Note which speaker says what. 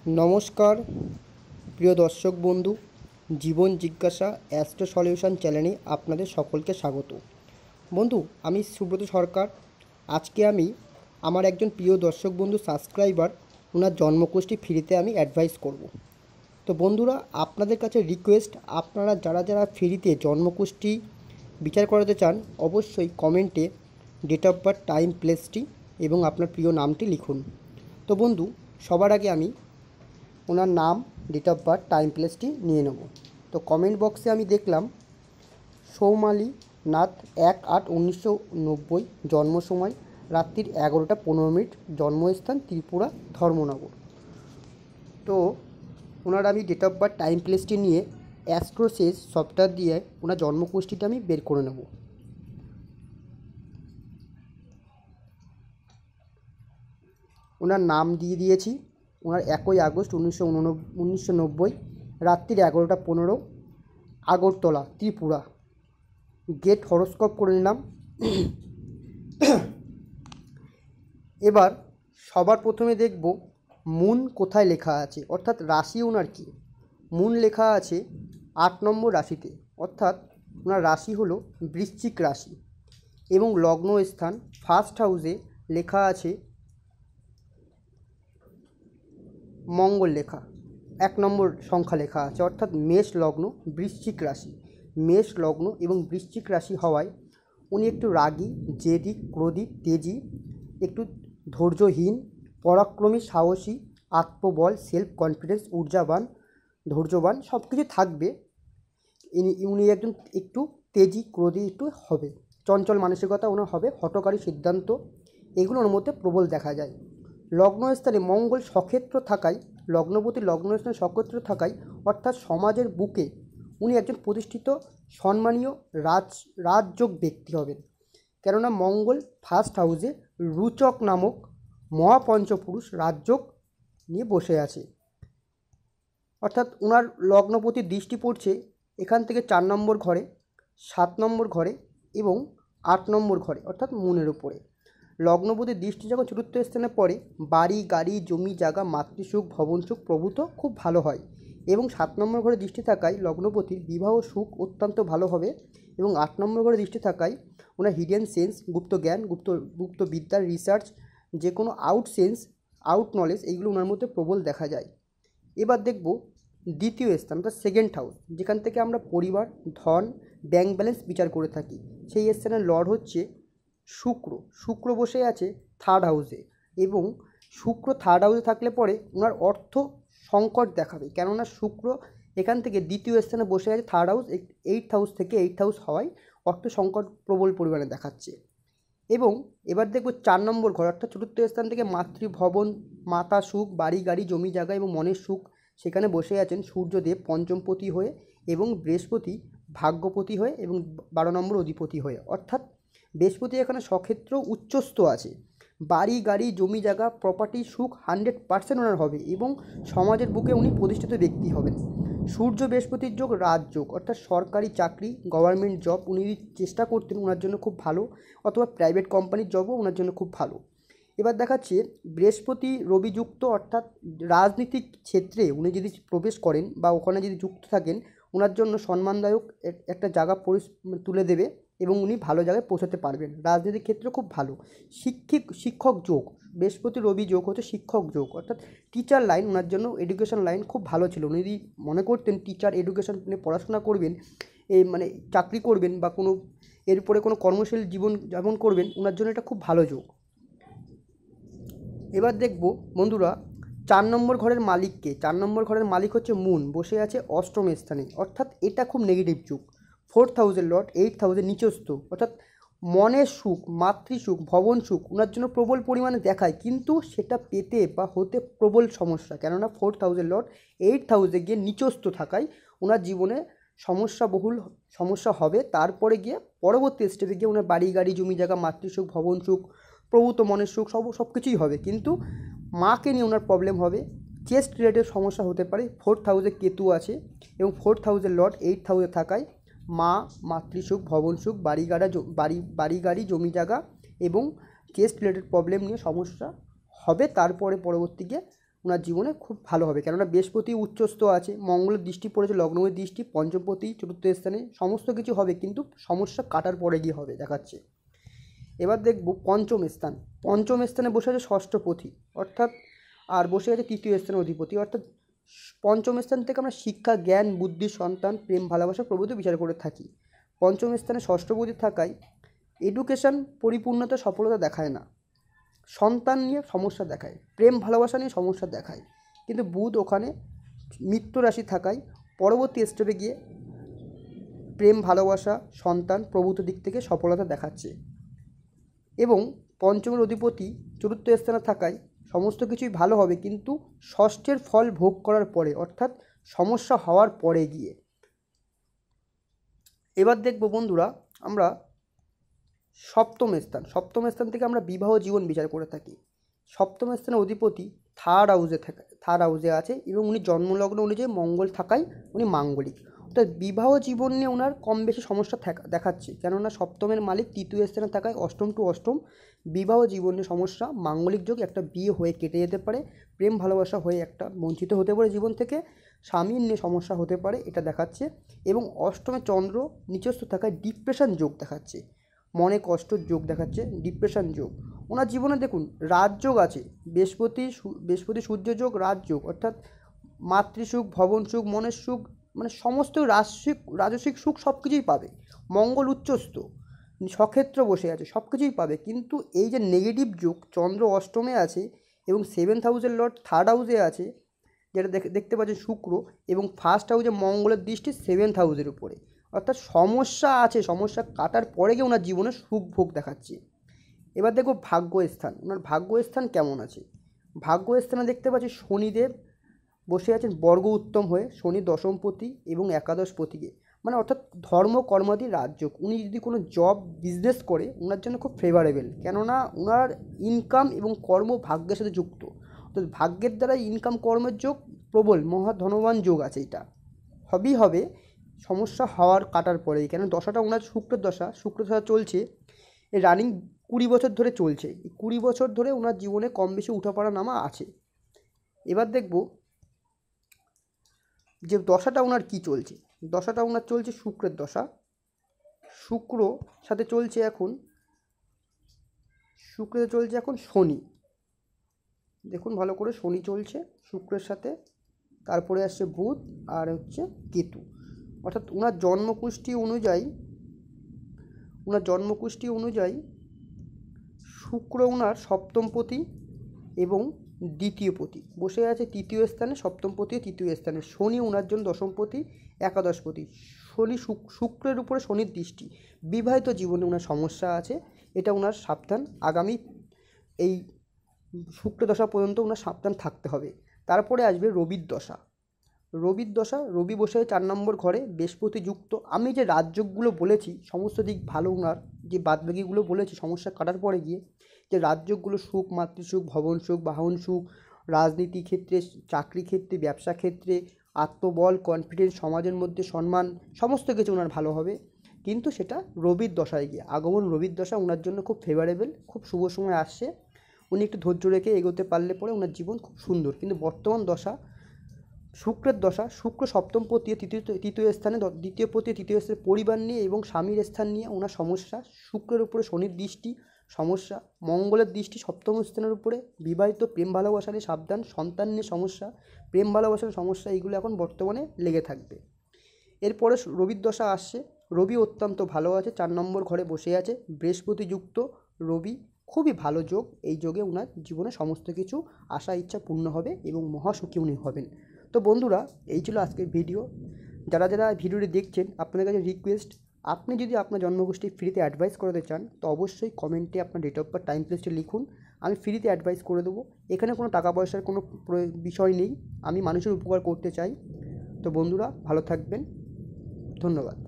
Speaker 1: নমস্কার প্রিয় দর্শক বন্ধু, জীবন জিজ্ঞাসা অ্যাস্ট্রো সলিউশন চ্যানেলে আপনাদের সকলকে স্বাগত। বন্ধু, আমি সুব্রত সরকার। আজকে আমি আমার একজন প্রিয় দর্শক বন্ধু সাবস্ক্রাইবার ওনার জন্মকুষ্টি ফ্রিতে আমি অ্যাডভাইস করব। তো বন্ধুরা, আপনাদের কাছে রিকোয়েস্ট, আপনারা যারা যারা ফ্রিতে জন্মকুষ্টি বিচার করাতে চান অবশ্যই কমেন্টে ডেট অফ বার্থ, টাইম, প্লেসটি এবং আপনার প্রিয় নামটি লিখুন। তো বন্ধু, সবার আগে আমি ওনার নাম, ডেট অফ বার্থ, টাইম, প্লেসটি নিয়ে নেব। তো কমেন্ট বক্সে আমি দেখলাম সৌমালি নাথ 1/8/1990, জন্ম সময় রাত্রির 11টা 15 মিনিট, জন্মস্থান ত্রিপুরা ধর্মনগর। তো ওনার আমি ডেট অফ বার্থ, টাইম, প্লেসটি নিয়ে অ্যাস্ট্রোসেস সফটওয়্যার দিয়ে ওনার জন্মকুষ্ঠিটা আমি বের করে নেব। ওনার নাম দিয়ে দিয়েছি। ওনার 1 আগস্ট 1990, রাত্রির 11টা 15, আগরতলা ত্রিপুরা। গেট হরোস্কোপ করে নিলাম। এবার সবার প্রথমে দেখব মুন কোথায় লেখা আছে, অর্থাৎ রাশি ওনার কি। মুন লেখা আছে 8 নম্বর রাশিতে, অর্থাৎ ওনার রাশি হলো বৃশ্চিক রাশি এবং লগ্ন স্থান ফার্স্ট হাউসে লেখা আছে মঙ্গল লেখা, 1 নম্বর সংখ্যা লেখা আছে, অর্থাৎ মেষ লগ্ন বৃশ্চিক রাশি। মেষ লগ্ন এবং বৃশ্চিক রাশি হওয়ায় উনি একটু রাগী, জেদি, ক্রোধী, তেজি, একটু ধৈর্যহীন, পরাক্রমী, সাহসী, আত্মবল, সেলফ কনফিডেন্স, ঊর্জাবান, ধৈর্যবান সব কিছু থাকবে। উনি একজন একটু তেজি, ক্রোধী একটু হবে, চঞ্চল মানসিকতা ওনার হবে, হঠকারী সিদ্ধান্ত এগুলোর মধ্যে প্রবল দেখা যায়। লগ্নস্থানে মঙ্গল সক্ষেত্র থাকায়, লগ্নপতি লগ্নস্থানে সক্ষেত্র থাকায়, অর্থাৎ সমাজের বুকে উনি একজন প্রতিষ্ঠিত সম্মানীয় রাজযোগ ব্যক্তি হবেন। কেননা মঙ্গল ফার্স্ট হাউসে রুচক নামক মহাপঞ্চপুরুষ রাজযোগ নিয়ে বসে আছে। অর্থাৎ ওনার লগ্নপতির দৃষ্টি পড়ছে এখান থেকে 4 নম্বর ঘরে, 7 নম্বর ঘরে এবং 8 নম্বর ঘরে, অর্থাৎ মুনের উপরে। লগ্নপতির দৃষ্টি যখন চতুর্থ স্থানে পড়ে, বাড়ি, গাড়ি, জমি জায়গা, মাতৃসুখ, ভবনসুখ প্রভূত খুব ভালো হয়। এবং 7 নম্বর ঘরে দৃষ্টি থাকায় লগ্নপতির বিবাহ সুখ অত্যন্ত ভালো হবে। এবং 8 নম্বর ঘরে দৃষ্টি থাকায় ওনার হিডেন সেন্স, গুপ্ত জ্ঞান, গুপ্ত বিদ্যার রিসার্চ, যে কোনো আউট সেন্স, আউট নলেজ এইগুলো ওনার মধ্যে প্রবল দেখা যায়। এবার দেখব দ্বিতীয় স্থান, অর্থাৎ সেকেন্ড হাউস, যেখান থেকে আমরা পরিবার, ধন, ব্যাংক ব্যালেন্স বিচার করে থাকি। সেই স্থানের লর্ড হচ্ছে শুক্র। শুক্র বসে আছে থার্ড হাউসে এবং শুক্র থার্ড হাউসে থাকলে পরে ওনার অর্থ সংকট দেখাবে, কেননা শুক্র এখান থেকে দ্বিতীয় স্থানে বসে আছে থার্ড হাউস, 8th হাউস থেকে 8th হাউস হওয়ায় অর্থ সংকট প্রবল পরিমাণে দেখাচ্ছে। এবং এবার দেখব 4 নম্বর ঘর, অর্থাৎ চতুর্থ স্থান থেকে মাতৃভবন, মাতা সুখ, বাড়ি, গাড়ি, জমি জায়গা এবং মনের সুখ, সেখানে বসে আছেন সূর্যদেব পঞ্চমপতি হয়ে এবং বৃহস্পতি ভাগ্যপতি হয়ে এবং 12 নম্বর অধিপতি হয়ে, অর্থাৎ বৃহস্পতি এখানে সক্ষেত্র উচ্চস্থ আছে। বাড়ি, গাড়ি, জমি জায়গা, প্রপার্টি, সুখ 100% ওনার হবে এবং সমাজের বুকে উনি প্রতিষ্ঠিত ব্যক্তি হবেন। সূর্য বৃহস্পতির যোগ রাজযোগ, অর্থাৎ সরকারি চাকরি, গভর্নমেন্ট জব উনি চেষ্টা করতেন, ওনার জন্য খুব ভালো, অথবা প্রাইভেট কোম্পানির জবও ওনার জন্য খুব ভালো। এবার দেখাচ্ছে বৃহস্পতি রবিযুক্ত, অর্থাৎ রাজনীতিক ক্ষেত্রে উনি যদি প্রবেশ করেন বা ওখানে যদি যুক্ত থাকেন, ওনার জন্য সম্মানদায়ক একটা জায়গা তুলে দেবে এবং উনি ভালো জায়গায় পৌঁছাতে পারবেন। রাজনীতির ক্ষেত্রে খুব ভালো। শিক্ষক যোগ, বৃহস্পতি রবি যোগ হচ্ছে শিক্ষক যোগ, অর্থাৎ টিচার লাইন ওনার জন্য, এডুকেশন লাইন খুব ভালো ছিল। উনি যদি মনে করতেন টিচার এডুকেশন নিয়ে পড়াশোনা করবেন, মানে চাকরি করবেন বা কোনো এরপরে কোনো কর্মশীল জীবন যাপন করবেন, ওনার জন্য এটা খুব ভালো যোগ। এবার দেখব বন্ধুরা 4 নম্বর ঘরের মালিককে। 4 নম্বর ঘরের মালিক হচ্ছে মুন, বসে আছে অষ্টম স্থানে, অর্থাৎ এটা খুব নেগেটিভ যুগ। 4th হাউসের লর্ড 8th হাউসে নিচস্থ, অর্থাৎ মনের সুখ, মাতৃসুখ, ভবন সুখ ওনার জন্য প্রবল পরিমাণে দেখায়, কিন্তু সেটা পেতে বা হতে প্রবল সমস্যা, কেননা 4th হাউসের লর্ড 8th হাউসে গিয়ে নিচস্থ থাকায় ওনার জীবনে সমস্যা হবে। তারপরে গিয়ে পরবর্তী স্টেপে গিয়ে ওনার বাড়ি, গাড়ি, জমি জায়গা, মাতৃসুখ, ভবন সুখ, প্রভূত মনের সুখ সব কিছুই হবে, কিন্তু মাকে নিয়ে ওনার প্রবলেম হবে, চেস্ট রিলেটেড সমস্যা হতে পারে। 4th হাউসে কেতু আছে এবং 4th হাউসের লর্ড 8th হাউসে থাকায় মা, মাতৃসুখ, ভবন সুখ, বাড়ি গাড়ি, জমি জায়গা এবং চেস্ট রিলেটেড প্রবলেম নিয়ে সমস্যা হবে। তারপরে পরবর্তী গিয়ে ওনার জীবনে খুব ভালো হবে, কেননা বৃহস্পতি উচ্চস্থ আছে, মঙ্গলের দৃষ্টি পড়েছে, লগ্নের দৃষ্টি, পঞ্চমপতি চতুর্থ স্থানে, সমস্ত কিছু হবে, কিন্তু সমস্যা কাটার পরে গিয়ে হবে দেখাচ্ছে। এবার দেখব পঞ্চম স্থান। পঞ্চম স্থানে বসে আছে ষষ্ঠপতি, অর্থাৎ আর বসে আছে তৃতীয় স্থানের অধিপতি, অর্থাৎ পঞ্চম স্থান থেকে আমরা শিক্ষা, জ্ঞান, বুদ্ধি, সন্তান, প্রেম, ভালোবাসা প্রভৃতি বিচার করে থাকি। পঞ্চম স্থানে ষষ্ঠপতি থাকায় এডুকেশন পরিপূর্ণতা, সফলতা দেখায় না, সন্তান নিয়ে সমস্যা দেখায়, প্রেম ভালোবাসা নিয়ে সমস্যা দেখায়। কিন্তু বুধ ওখানে মিত্র রাশি থাকায় পরবর্তী স্টেপে গিয়ে প্রেম, ভালোবাসা, সন্তান প্রভূত দিক থেকে সফলতা দেখাচ্ছে। এবং পঞ্চমের অধিপতি চতুর্থ স্থানে থাকায় সমস্ত কিছুই ভালো হবে, কিন্তু ষষ্ঠের ফল ভোগ করার পরে, অর্থাৎ সমস্যা হওয়ার পরে গিয়ে। এবার দেখব বন্ধুরা আমরা সপ্তম স্থান। সপ্তম স্থান থেকে আমরা বিবাহ জীবন বিচার করে থাকি। সপ্তম স্থানের অধিপতি থার্ড হাউসে আছে এবং উনি জন্মলগ্ন অনুযায়ী মঙ্গল থাকায় উনি মাঙ্গলিক, অর্থাৎ বিবাহ জীবন নিয়ে ওনার কম বেশি সমস্যা দেখাচ্ছে, কেননা সপ্তমের মালিক তৃতীয় স্থানে থাকায় অষ্টম টু অষ্টম বিবাহ জীবনে সমস্যা, মাঙ্গলিক যোগ, একটা বিয়ে হয়ে কেটে যেতে পারে, প্রেম ভালোবাসা হয়ে একটা বঞ্চিত হতে পারে জীবন থেকে, স্বামীর নিয়ে সমস্যা হতে পারে, এটা দেখাচ্ছে। এবং অষ্টমে চন্দ্র নিচস্থ থাকায় ডিপ্রেশন যোগ দেখাচ্ছে, মনে কষ্টর যোগ দেখাচ্ছে, ডিপ্রেশন যোগ। ওনার জীবনে দেখুন রাজযোগ আছে, বৃহস্পতি সূর্য যোগ, রাজযোগ, অর্থাৎ মাতৃসুখ, ভবন সুখ, মনের সুখ, মানে সমস্ত রাজসিক সুখ সব কিছুই পাবে। মঙ্গল উচ্চস্থ, সক্ষেত্র বসে আছে, সব কিছুই পাবে। কিন্তু এই যে নেগেটিভ যোগ, চন্দ্র অষ্টমে আছে এবং সেভেন্থ হাউসের লর্ড থার্ড হাউসে আছে, যেটা দেখতে পাচ্ছেন শুক্র, এবং ফার্স্ট হাউসে মঙ্গলের দৃষ্টি সেভেন্থ হাউসের উপরে, অর্থাৎ সমস্যা আছে, সমস্যা কাটার পরে গিয়ে ওনার জীবনে সুখ ভোগ দেখাচ্ছে। এবার দেখো ভাগ্যস্থান, ওনার ভাগ্যস্থান কেমন আছে। ভাগ্যস্থানে দেখতে পাচ্ছি শনিদেব বসে আছেন বর্গ উত্তম হয়ে, শনি দশমপতি এবং একাদশপতিকে, মানে অর্থাৎ ধর্ম কর্মাদি রাজযোগ। উনি যদি কোনো জব বিজনেস করে ওনার জন্য খুব ফেভারেবল, কেননা ওনার ইনকাম এবং কর্ম ভাগ্যের সাথে যুক্ত, অর্থাৎ ভাগ্যের দ্বারা ইনকাম কর্মের যোগ প্রবল, মহা ধনবান যোগ আছে, এটা হবেই হবে সমস্যা হওয়ার কাটার পরেই, কেন দশাটা ওনার শুক্রের দশা, শুক্র দশা চলছে, এই রানিং 20 বছর ধরে চলছে, এই 20 বছর ধরে ওনার জীবনে কম বেশি উঠাপড়া নামা আছে। এবার দেখব যে দশাটা ওনার কি চলছে। দশাটা ওনার চলছে শুক্রের দশা, শুক্র সাথে চলছে এখন শনি, দেখুন ভালো করে, শনি চলছে শুক্রের সাথে, তারপরে আসছে বুধ আর হচ্ছে কেতু, অর্থাৎ ওনার জন্মকুষ্টি অনুযায়ী শুক্র ওনার সপ্তমপতি এবং দ্বিতীয়পতি বসে আছে তৃতীয় স্থানে, সপ্তমপতি তৃতীয় স্থানে, শনি ওনার জন্য দশমপতি, একাদশপতি, শনি শুক্রের উপরে শনির দৃষ্টি, বিবাহিত জীবনে ওনার সমস্যা আছে, এটা ওনার সাবধান, আগামী এই শুক্র দশা পর্যন্ত ওনার সাবধান থাকতে হবে। তারপরে আসবে রবির দশা। রবি বসে 4 নম্বর ঘরে, বৃহস্পতি যুক্ত। আমি যে রাজযোগগুলো বলেছি সমস্ত দিক ভালো ওনার, যে বাদবাকিগুলো বলেছি সমস্যা কাটার পরে গিয়ে, যে রাজযোগগুলো সুখ, মাতৃসুখ, ভবন সুখ, বাহন সুখ, রাজনীতি ক্ষেত্রে, চাকরি ক্ষেত্রে, ব্যবসা ক্ষেত্রে, আত্মবল, কনফিডেন্স, সমাজের মধ্যে সম্মান, সমস্ত কিছু ওনার ভালো হবে। কিন্তু সেটা রবির দশায় গিয়ে, আগমন রবির দশা ওনার জন্য খুব ফেভারেবল, খুব শুভ সময় আসছে, উনি একটু ধৈর্য রেখে এগোতে পারলে পরে ওনার জীবন খুব সুন্দর। কিন্তু বর্তমান দশা শুক্রের দশা, শুক্র সপ্তমপতি তৃতীয় স্থানে, দ্বিতীয়পতি তৃতীয় স্থানে, পরিবার নিয়ে এবং স্বামীর স্থান নিয়ে ওনার সমস্যা, শুক্রের উপরে শনির দৃষ্টি সমস্যা, মঙ্গলের দৃষ্টি সপ্তম স্থানের উপরে, বিবাহিত, প্রেম ভালোবাসা নিয়ে সাবধান, সন্তান নিয়ে সমস্যা, প্রেম ভালোবাসার সমস্যা, এইগুলো এখন বর্তমানে লেগে থাকবে। এরপরে রবির দশা আসছে, রবি অত্যন্ত ভালো আছে, 4 নম্বর ঘরে বসে আছে, বৃহস্পতি যুক্ত রবি, খুবই ভালো যোগ, এই যোগে ওনার জীবনে সমস্ত কিছু আশা ইচ্ছা পূর্ণ হবে এবং মহাসুখী উনি হবেন। তো বন্ধুরা এই ছিল আজকের ভিডিও। যারা ভিডিওটি দেখছেন আপনাদের কাছে রিকোয়েস্ট, আপনি যদি আপনার জন্মগোষ্ঠী ফ্রিতে অ্যাডভাইস করাতে চান তো অবশ্যই কমেন্টে আপনার ডেট অফ বার্থ, টাইম, প্লেসটি লিখুন, আমি ফ্রিতে অ্যাডভাইস করে দেবো। এখানে কোনো টাকা পয়সার কোনো বিষয় নেই, আমি মানুষের উপকার করতে চাই। তো বন্ধুরা ভালো থাকবেন, ধন্যবাদ।